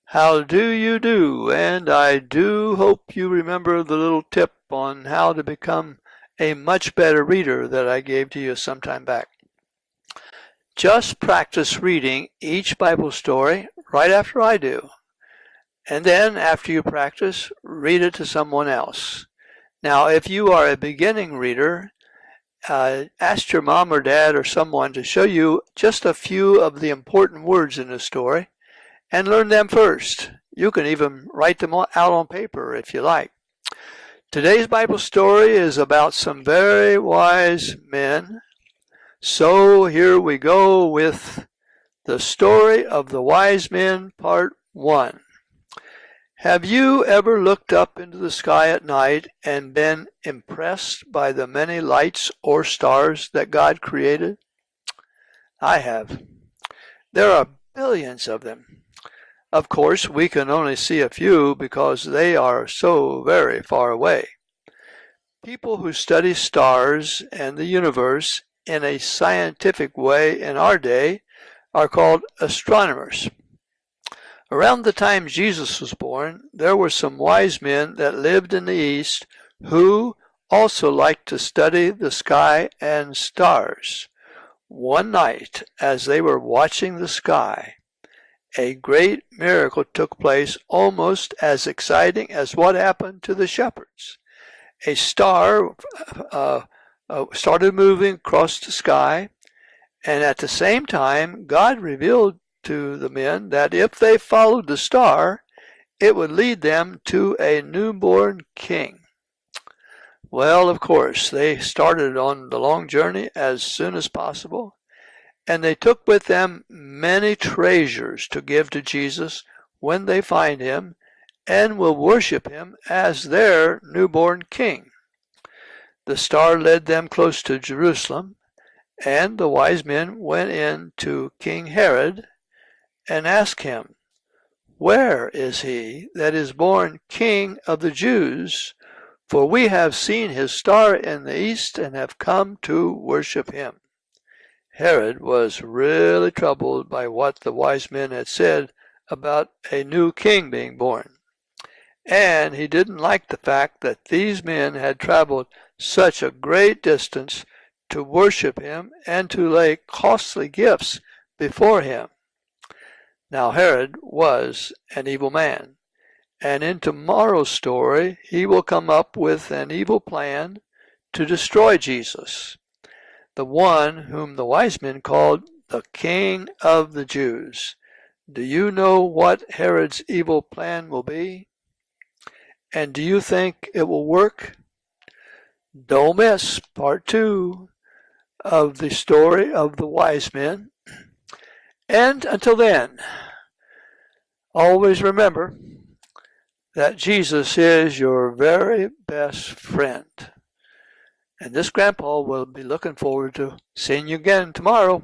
How do you do? And I do hope you remember the little tip on how to become a much better reader that I gave to you some time back. Just practice reading each Bible story right after I do. And then, after you practice, read it to someone else. Now, if you are a beginning reader, ask your mom or dad or someone to show you just a few of the important words in the story and learn them first. You can even write them out on paper if you like. Today's Bible story is about some very wise men. So here we go with the story of the wise men, part 1. Have you ever looked up into the sky at night and been impressed by the many lights or stars that God created? I have. There are billions of them. Of course, we can only see a few because they are so very far away. People who study stars and the universe in a scientific way in our day are called astronomers. Around the time Jesus was born, there were some wise men that lived in the East who also liked to study the sky and stars. One night, as they were watching the sky, a great miracle took place, almost as exciting as what happened to the shepherds. A star started moving across the sky, and at the same time, God revealed to the men that if they followed the star, it would lead them to a newborn king. Well, of course, they started on the long journey as soon as possible, and they took with them many treasures to give to Jesus when they find him and will worship him as their newborn king. The star led them close to Jerusalem, and the wise men went in to King Herod and asked him, "Where is he that is born King of the Jews? For we have seen his star in the east and have come to worship him." Herod was really troubled by what the wise men had said about a new king being born. And he didn't like the fact that these men had traveled such a great distance to worship him and to lay costly gifts before him. Now Herod was an evil man, and in tomorrow's story he will come up with an evil plan to destroy Jesus, the one whom the wise men called the King of the Jews. Do you know what Herod's evil plan will be? And do you think it will work? Don't miss part 2 of the story of the wise men. And until then, always remember that Jesus is your very best friend. And this grandpa will be looking forward to seeing you again tomorrow.